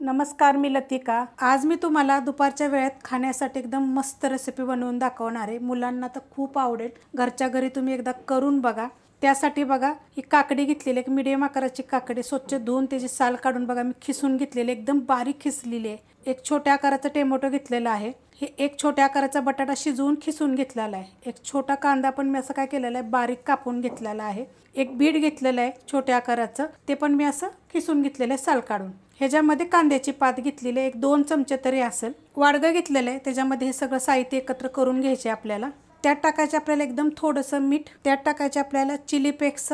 नमस्कार, मी लतिका। आज मी तुम्हाला दुपारच्या वेळेत खाण्यासाठी एकदम मस्त रेसिपी बनवून दाखवणार आहे। मुलांना तर खूप आवडेल। घरच्या घरी तुम्ही एकदा करून बघा। त्यासाठी बघा, ही काकडी घेतलेली एक मीडियम आकाराची काकडी स्वच्छ धुवून त्याची साल काढून बघा मी खिसून घेतलेली, एकदम बारीक खिसलेली आहे। एक छोट्या आकाराचा टोमॅटो घेतलेला आहे। हे एक छोट्या आकाराचा बटाटा शिजवून खिसून घेतलेला आहे। एक छोटा कांदा पण मी असं काय केलेला आहे, बारीक कापून घेतलेला आहे। एक बीट घेतलेलं आहे छोट्या आकाराचं, ते पण मी असं खिसून घेतलेलं आहे साल काढून। ह्याच्यामध्ये कांद्याची पात घेतलेली आहे, एक 2 चमचे तरी असेल। वाडगं घेतलेलं आहे, त्याच्यामध्ये हे सगळं साहित्य एकत्र करून घ्यायचे आपल्याला। त्यात टाकायचे आपल्याला एकदम थोडंसं मीठ, त्यात टाकायचे आपल्याला चिली फ्लेक्स।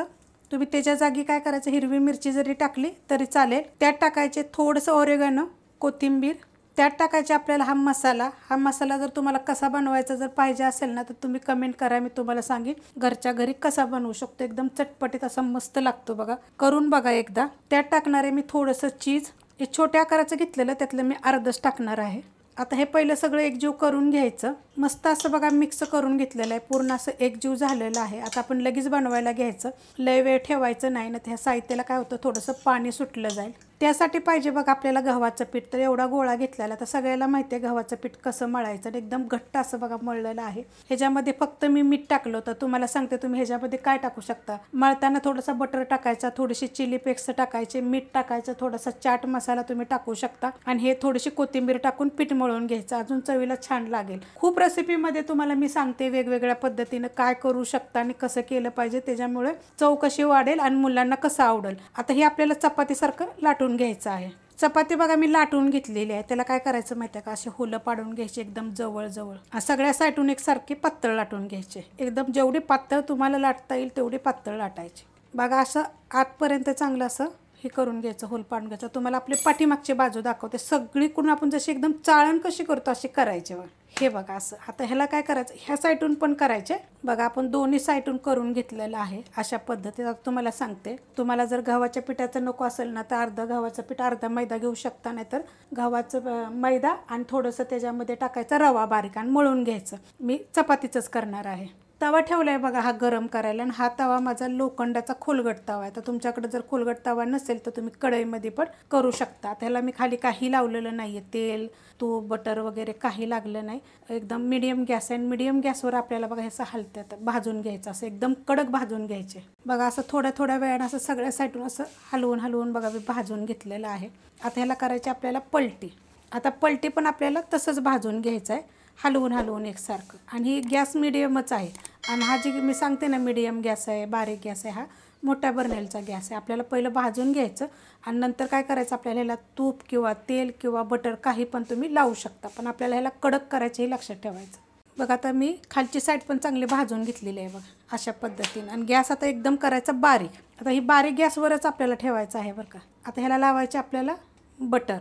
तुम्ही त्याच्या जागी काय करायचं, हिरवी मिरची जरी टाकली तरी चालेल। त्यात टाकायचे थोडंसं ऑरेगॅनो, कोथिंबीर। त्यात टाकायचे आपल्याला हा मसाला। हा मसाला जर तुम्हाला कसा बनवायचा जर पाहिजे असेल ना, तर तुम्ही कमेंट करा, मी तुम्हाला सांगेन घरच्या घरी कसा बनवू शकतो। एकदम चटपटीत असा मस्त लागतो बघा, करून बघा एकदा। त्यात टाकणार आहे मी थोडंसं चीज। हे छोट्या आकाराचं घेतलेलं, त्यातलं मी अर्धच टाकणार आहे। आता हे पहिलं सगळं एकजीव करून घ्यायचं। मस्त असं बघा मिक्स करून घेतलेलं आहे, पूर्ण असं एकजीव झालेलं आहे। आता आपण लगेच बनवायला घ्यायचं, लय वेळ ठेवायचं नाही ना, त्या साहित्याला काय होतं थोडंसं पाणी सुटलं जाईल। त्यासाठी पाहिजे बघा आपल्याला गव्हाचं पीठ। तर एवढा गोळा घेतलेला, तर सगळ्याला माहिती आहे गव्हाचं पीठ कसं मळायचं। एकदम घट्ट असं बघा मळलेलं आहे। ह्याच्यामध्ये फक्त मी मीठ टाकलं होतं, तुम्हाला सांगते तुम्ही ह्याच्यामध्ये काय टाकू शकता। मळताना थोडंसं बटर टाकायचा, थोडीशी चिली फ्लेक्स टाकायचे, मीठ टाकायचं, थोडासा चाट मसाला तुम्ही टाकू शकता आणि हे थोडीशी कोथिंबीर टाकून पीठ मळून घ्यायचं, अजून चवीला छान लागेल। खूप रेसिपीमध्ये तुम्हाला मी सांगते वेगवेगळ्या पद्धतीनं काय करू शकता आणि कसं केलं पाहिजे, त्याच्यामुळे चव कशी वाढेल आणि मुलांना कसं आवडेल। आता हे आपल्याला चपातीसारखं लाटून घ्यायचं आहे। चपाती बघा मी लाटून घेतलेली आहे। त्याला काय करायचं माहिती आहे का, असे होलं पाडून घ्यायचे एकदम जवळ जवळ, सगळ्या साईडून एकसारखे पातळ लाटून घ्यायचे। एकदम जेवढी पातळ तुम्हाला लाटता येईल तेवढी पातळ लाटायची बघा। असं आतपर्यंत चांगलं असं हे करून घ्यायचं, होल पाडून घ्यायचं। तुम्हाला आपली पाठीमागची बाजू दाखवते, सगळीकडून आपण जशी एकदम चाळण कशी करतो अशी करायची बघा। हे बघा असं। आता ह्याला काय करायचं, ह्या साईडून पण करायचे बघा। आपण दोन्ही साईडून करून घेतलेलं आहे अशा पद्धतीत। आता तुम्हाला सांगते, तुम्हाला जर गव्हाच्या पिठाचं नको असेल ना, तर अर्धा गव्हाचं पीठ अर्धा मैदा घेऊ शकता, नाही तर गव्हाचं मैदा आणि थोडंसं त्याच्यामध्ये टाकायचा रवा बारीक आणि मळून घ्यायचं। मी चपातीचंच करणार आहे। तवा ठेवला आहे बघा हा गरम करायला, आणि हा तवा माझा लोखंडाचा खोलगट तवा आहे। तर तुमच्याकडे जर खोलगट तवा नसेल तर तुम्ही कढईमध्ये पण करू शकता। त्याला मी खाली काही लावलेलं नाही आहे, तेल तूप बटर वगैरे काही लागलं नाही। एकदम मीडियम गॅस आहे, ह्यावर गॅसवर आपल्याला बघा हे हलत्यात भाजून घ्यायचं, असं एकदम कडक भाजून घ्यायचे बघा। असं थोड्या थोड्या वेळानं असं सगळ्या साईडून असं हलवून हलवून बघा मी भाजून घेतलेलं आहे। आता ह्याला करायची आपल्याला पलटी। आता पलटी पण आपल्याला तसंच भाजून घ्यायचं आहे, हलवून हलवून एकसारखं। आणि ही गॅस मिडियमच आहे, आणि हा जी मी सांगते ना मीडियम गॅस आहे, बारीक गॅस आहे, हा मोठ्या बर्नेलचा गॅस आहे। आपल्याला पहिलं भाजून घ्यायचं आणि नंतर काय करायचं, आपल्याला ह्याला तूप किंवा तेल किंवा बटर काही पण तुम्ही लावू शकता, पण आपल्याला ह्याला कडक करायचं हे लक्षात ठेवायचं बघा। आता मी खालची साईड पण चांगली भाजून घेतलेली आहे बघा अशा पद्धतीने। आणि गॅस आता एकदम करायचा बारीक। आता ही बारीक गॅसवरच आपल्याला ठेवायचं आहे बरं का। आता ह्याला लावायचे आपल्याला बटर।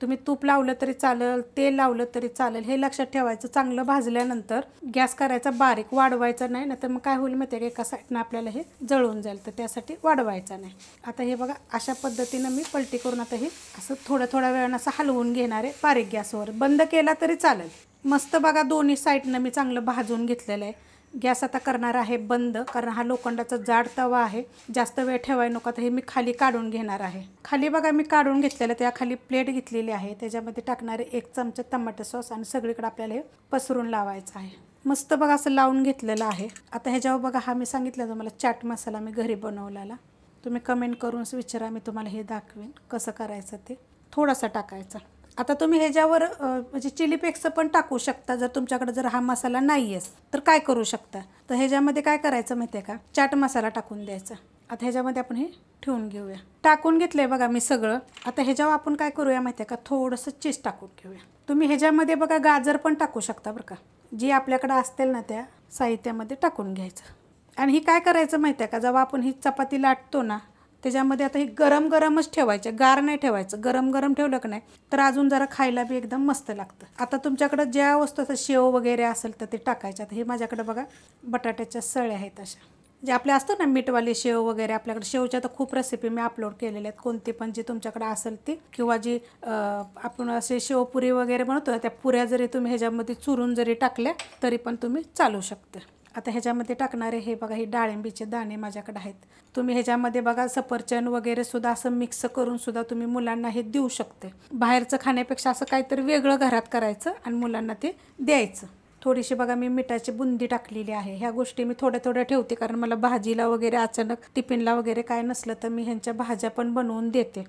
तुम्ही तूप लावलं तरी चालेल, तेल लावलं तरी चालेल, हे लक्षात ठेवायचं। चांगलं भाजल्यानंतर गॅस करायचा बारीक, वाढवायचा नाही, ना तर मग काय होईल माहिती आहे का, एका साईडनं आपल्याला हे जळून जाईल, तर त्यासाठी वाढवायचा नाही। आता हे बघा अशा पद्धतीनं मी पलटी करून आता हे असं थोड्या थोड्या वेळानं असं हलवून घेणार आहे बारीक गॅसवर। बंद केला तरी चालेल। मस्त बघा दोन्ही साईडनं मी चांगलं भाजून घेतलेलं आहे। गॅस आता करणार आहे बंद, कारण हा लोखंडाचा जाड तवा आहे, जास्त वेळ ठेवायला नको। आता हे मी खाली काढून घेणार आहे। खाली बघा मी काढून घेतलेलं, त्या खाली प्लेट घेतलेली आहे, त्याच्यामध्ये टाकणारे 1 चमचा टमाटर सॉस आणि सगळीकडे आपल्याला हे पसरून लावायचं आहे। मस्त बघा असं लावून घेतलेलं आहे। आता ह्याच्यावर बघा हा मी सांगितलं तुम्हाला चाट मसाला मी घरी बनवलेला, तुम्ही कमेंट करून विचारा, मी तुम्हाला हे दाखवेन कसं करायचं ते। थोडासा टाकायचा। आता तुम्ही ह्याच्यावर म्हणजे चिली फ्लेक्स पण टाकू शकता, जर तुमच्याकडे जर हा मसाला नाही आहे तर काय करू शकता। तर ह्याच्यामध्ये काय करायचं माहिती आहे का, चाट मसाला टाकून द्यायचा। आता ह्याच्यामध्ये आपण हे ठेवून घेऊया, टाकून घेतलंय बघा मी सगळं। आता ह्याच्यावर आपण काय करूया माहिती आहे का, थोडंसं चीज टाकून घेऊया। तुम्ही ह्याच्यामध्ये बघा गाजर पण टाकू शकता बरं का, जी आपल्याकडे असतील ना त्या साहित्यामध्ये टाकून घ्यायचं। आणि ही काय करायचं माहिती आहे का, जेव्हा आपण ही चपाती लाटतो ना, त्याच्यामध्ये आता ही गरम गरमच ठेवायचं, गार नाही ठेवायचं। गरम गरम ठेवलं की नाही तर अजून जरा खायला बी एकदम मस्त लागतं। आता तुमच्याकडे ज्या वस्तू शेव वगैरे असेल तर ते टाकायचं। आता हे माझ्याकडे बघा बटाट्याच्या सळ्या आहेत, अशा जे आपले असतं ना मीठवाले शेव वगैरे। आपल्याकडे शेवच्या तर खूप रेसिपी मी अपलोड केलेल्या आहेत, कोणती पण जी तुमच्याकडे असेल ती, किंवा जी आपण असे शेवपुरी वगैरे बनवतो त्या पुऱ्या जरी तुम्ही ह्याच्यामध्ये चुरून जरी टाकल्या तरी पण तुम्ही चालू शकता। आता ह्याच्यामध्ये टाकणारे हे बघा, हे डाळिंबीचे दाणे माझ्याकडे आहेत. तुम्ही ह्याच्यामध्ये बघा सफरचंद वगैरे सुद्धा असं मिक्स करून सुद्धा तुम्ही मुलांना हे देऊ शकते. बाहेरचं खाण्यापेक्षा असं काहीतरी वेगळं घरात करायचं आणि मुलांना ते द्यायचं. थोडीशी बघा मी मिठाची बुंदी टाकलेली आहे. ह्या गोष्टी मी थोड्या थोड्या ठेवते, कारण मला भाजीला वगैरे अचानक टिफिनला वगैरे काय नसलं तर मी ह्यांच्या भाज्या पण बनवून देते.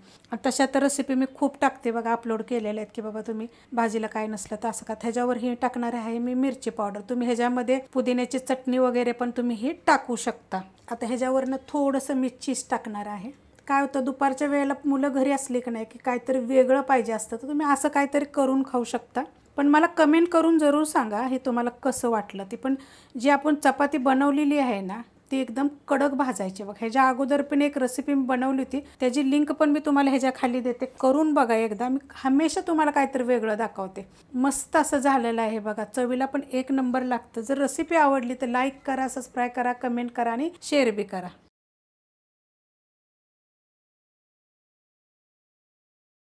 तशा तर रेसिपी मी खूप टाकते बघा, अपलोड केलेल्या आहेत की बाबा तुम्ही भाजीला काय नसलं तर असं का. ह्याच्यावर ही टाकणार आहे मी मिरची पावडर. तुम्ही ह्याच्यामध्ये पुदिन्याची चटणी वगैरे पण तुम्ही ही टाकू शकता. आता ह्याच्यावरनं थोडंसं मी चीज टाकणार आहे. काय होतं, दुपारच्या वेळेला मुलं घरी असली की नाही की काहीतरी वेगळं पाहिजे असतं, तर तुम्ही असं काहीतरी करून खाऊ शकता. पण मला कमेंट करून जरूर सांगा हे तुम्हाला कसं वाटलं ते. पण जी आपण चपाती बनवलेली आहे ना, ती एकदम कडक भाजायची. बघ, ह्याच्या अगोदर पण एक रेसिपी मी बनवली होती, त्याची लिंक पण मी तुम्हाला ह्याच्या खाली देते, करून बघा एकदा. मी हमेशा तुम्हाला काहीतरी वेगळं दाखवते. मस्त असं झालेलं आहे बघा, चवीला पण एक नंबर लागतं. जर रेसिपी आवडली तर लाईक करा, सबस्क्राईब करा, कमेंट करा आणि शेअर बी करा.